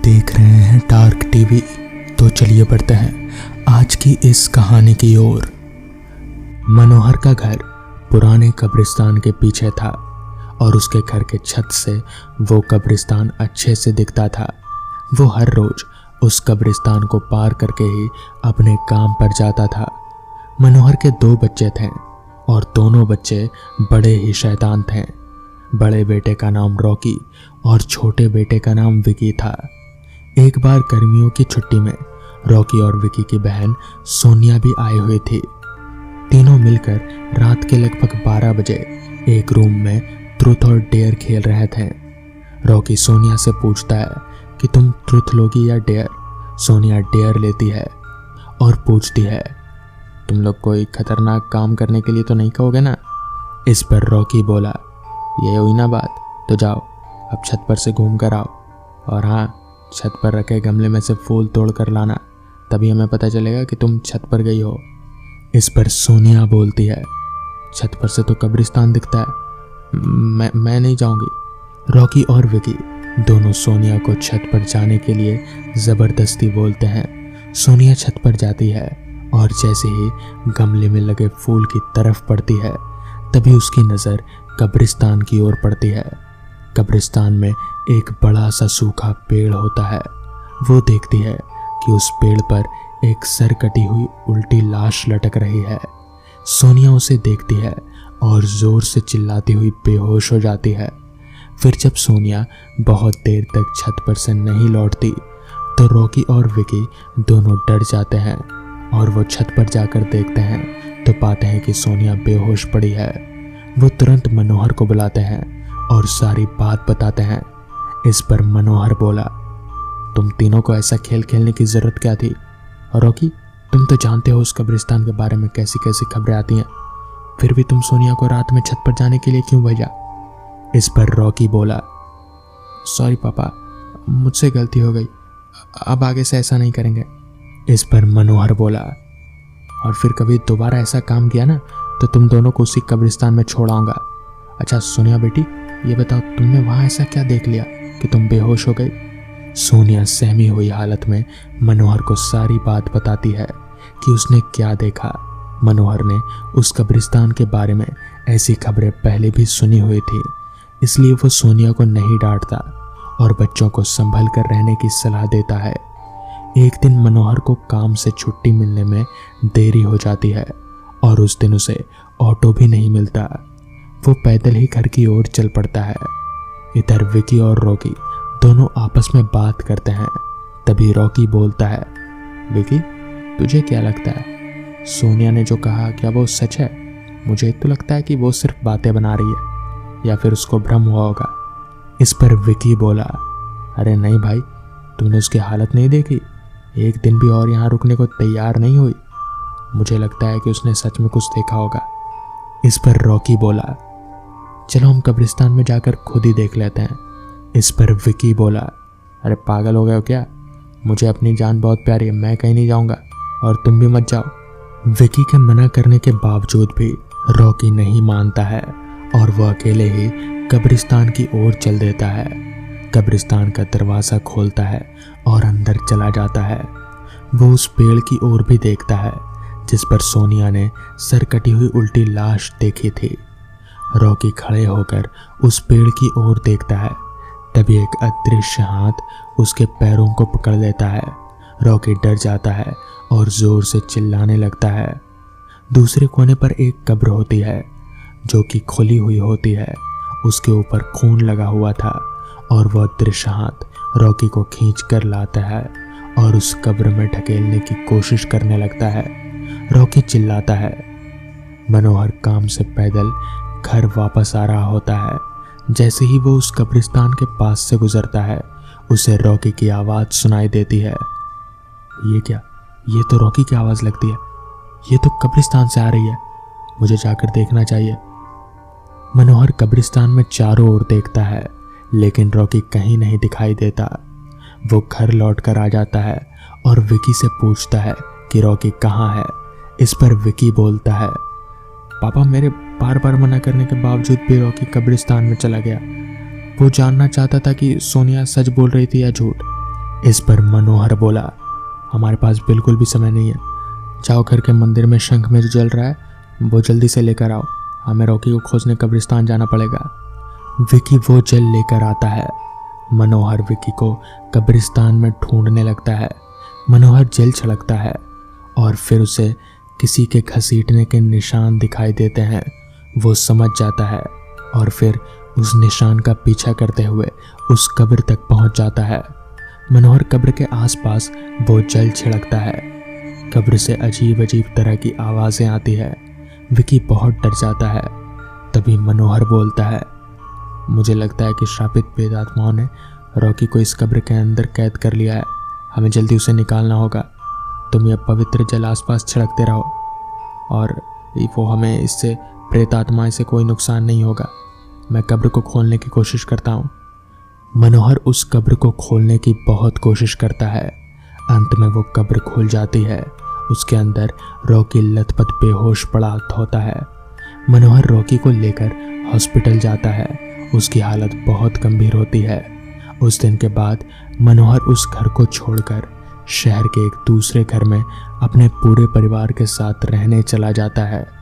देख रहे हैं डार्क टीवी। तो चलिए बढ़ते हैं आज की इस कहानी की ओर। मनोहर का घर पुराने कब्रिस्तान के पीछे था और उसके घर के छत से वो कब्रिस्तान अच्छे से दिखता था। वो हर रोज उस कब्रिस्तान को पार करके ही अपने काम पर जाता था। मनोहर के 2 बच्चे थे और दोनों बच्चे बड़े ही शैतान थे। बड़े बेटे का नाम रॉकी और छोटे बेटे का नाम विकी था। एक बार गर्मियों की छुट्टी में रॉकी और विकी की बहन सोनिया भी आई हुई थी। तीनों मिलकर रात के लगभग 12 बजे एक रूम में ट्रुथ और डेयर खेल रहे थे। रॉकी सोनिया से पूछता है कि तुम ट्रुथ लोगी या डेयर। सोनिया डेयर लेती है और पूछती है, तुम लोग कोई खतरनाक काम करने के लिए तो नहीं कहोगे ना। इस पर रॉकी बोला, ये हुई ना बात, तो जाओ अब छत पर से घूम कर आओ और हाँ, छत पर रखे गमले में से फूल तोड़ कर लाना, तभी हमें पता चलेगा कि तुम छत पर गई हो। इस पर सोनिया बोलती है, छत पर से तो कब्रिस्तान दिखता है, मैं नहीं जाऊंगी। रॉकी और विकी दोनों सोनिया को छत पर जाने के लिए ज़बरदस्ती बोलते हैं। सोनिया छत पर जाती है और जैसे ही गमले में लगे फूल की तरफ पड़ती है तभी उसकी नज़र कब्रिस्तान की ओर पड़ती है। कब्रिस्तान में एक बड़ा सा सूखा पेड़ होता है। वो देखती है कि उस पेड़ पर एक सर कटी हुई उल्टी लाश लटक रही है। सोनिया उसे देखती है और जोर से चिल्लाती हुई बेहोश हो जाती है। फिर जब सोनिया बहुत देर तक छत पर से नहीं लौटती तो रॉकी और विकी दोनों डर जाते हैं और वो छत पर जाकर देखते हैं तो पाते हैं कि सोनिया बेहोश पड़ी है। वो तुरंत मनोहर को बुलाते हैं और सारी बात बताते हैं। इस पर मनोहर बोला, तुम तीनों को ऐसा खेल खेलने की जरूरत क्या थी? और रॉकी, तुम तो जानते हो उस कब्रिस्तान के बारे में कैसी कैसी खबरें आती हैं, फिर भी तुम सोनिया को रात में छत पर जाने के लिए क्यों भेजा? इस पर रॉकी बोला, सॉरी पापा, मुझसे गलती हो गई, अब आगे से ऐसा नहीं करेंगे। इस पर मनोहर बोला, और फिर कभी दोबारा ऐसा काम किया ना तो तुम दोनों को उसी कब्रिस्तान में छोड़ आऊंगा। अच्छा सोनिया बेटी, ये बताओ तुमने वहां ऐसा क्या देख लिया कि तुम बेहोश हो गई? सोनिया सहमी हुई हालत में मनोहर को सारी बात बताती है कि उसने क्या देखा। मनोहर ने उस कब्रिस्तान के बारे में ऐसी खबरें पहले भी सुनी हुई थी, इसलिए वो सोनिया को नहीं डांटता और बच्चों को संभल कर रहने की सलाह देता है। एक दिन मनोहर को काम से छुट्टी मिलने में देरी हो जाती है और उस दिन उसे ऑटो भी नहीं मिलता। वो पैदल ही घर की ओर चल पड़ता है। इधर विकी और रॉकी दोनों आपस में बात करते हैं। तभी रॉकी बोलता है, विकी तुझे क्या लगता है, सोनिया ने जो कहा क्या वो सच है? मुझे तो लगता है कि वो सिर्फ बातें बना रही है या फिर उसको भ्रम हुआ होगा। इस पर विकी बोला, अरे नहीं भाई, तुमने उसकी हालत नहीं देखी, एक दिन भी और यहाँ रुकने को तैयार नहीं हुई। मुझे लगता है कि उसने सच में कुछ देखा होगा। इस पर रॉकी बोला, चलो हम कब्रिस्तान में जाकर खुद ही देख लेते हैं। इस पर विकी बोला, अरे पागल हो गए हो क्या, मुझे अपनी जान बहुत प्यारी है, मैं कहीं नहीं जाऊंगा और तुम भी मत जाओ। विकी के मना करने के बावजूद भी रॉकी नहीं मानता है और वह अकेले ही कब्रिस्तान की ओर चल देता है। कब्रिस्तान का दरवाज़ा खोलता है और अंदर चला जाता है। वो उस पेड़ की ओर भी देखता है जिस पर सोनिया ने सर कटी हुई उल्टी लाश देखी थी। रॉकी खड़े होकर उस पेड़ की ओर देखता है। तभी एक अदृश्य हाथ उसके पैरों को पकड़ लेता है। रॉकी डर जाता है और जोर से चिल्लाने लगता है। दूसरे कोने पर एक कब्र होती है जो कि खुली हुई होती है। उसके ऊपर खून लगा हुआ था और वह अदृश्य हाथ रॉकी को खींच कर लाता है और उस कब्र में ढकेलने की कोशिश करने लगता है। रॉकी चिल्लाता है। मनोहर काम से पैदल घर वापस आ रहा होता है। जैसे ही वो उस कब्रिस्तान के पास से गुजरता है उसे रॉकी की आवाज़ सुनाई देती है। ये क्या, ये तो रॉकी की आवाज़ लगती है, ये तो कब्रिस्तान से आ रही है, मुझे जाकर देखना चाहिए। मनोहर कब्रिस्तान में चारों ओर देखता है लेकिन रॉकी कहीं नहीं दिखाई देता। वो घर लौट कर आ जाता है और विकी से पूछता है कि रॉकी कहाँ है। इस पर विकी बोलता है, पापा मेरे बार बार मना करने के बावजूद भी रॉकी कब्रिस्तान में चला गया। वो जानना चाहता था कि सोनिया सच बोल रही थी या झूठ। इस पर मनोहर बोला, हमारे पास बिल्कुल भी समय नहीं है। जाओ घर के मंदिर में शंख में जो जल रहा है वो जल्दी से लेकर आओ, हमें रॉकी को खोजने कब्रिस्तान जाना पड़ेगा। विकी वो जल लेकर आता है। मनोहर विकी को कब्रिस्तान में ढूंढने लगता है। मनोहर जल छिड़कता है और फिर उसे किसी के घसीटने के निशान दिखाई देते हैं। वो समझ जाता है और फिर उस निशान का पीछा करते हुए उस कब्र तक पहुंच जाता है। मनोहर कब्र के आसपास वो जल छिड़कता है। कब्र से अजीब अजीब तरह की आवाज़ें आती है। विकी बहुत डर जाता है। तभी मनोहर बोलता है, मुझे लगता है कि श्रापित प्रेतात्माओं ने रॉकी को इस कब्र के अंदर कैद कर लिया है। हमें जल्दी उसे निकालना होगा। तुम यह पवित्र जल आसपास छिड़कते रहो और वो हमें इससे प्रेतात्माएं से कोई नुकसान नहीं होगा। मैं कब्र को खोलने की कोशिश करता हूँ। मनोहर उस कब्र को खोलने की बहुत कोशिश करता है। अंत में वो कब्र खुल जाती है। उसके अंदर रॉकी लथपथ बेहोश पड़ा होता है। मनोहर रॉकी को लेकर हॉस्पिटल जाता है। उसकी हालत बहुत गंभीर होती है। उस दिन के बाद मनोहर उस घर को छोड़कर शहर के एक दूसरे घर में अपने पूरे परिवार के साथ रहने चला जाता है।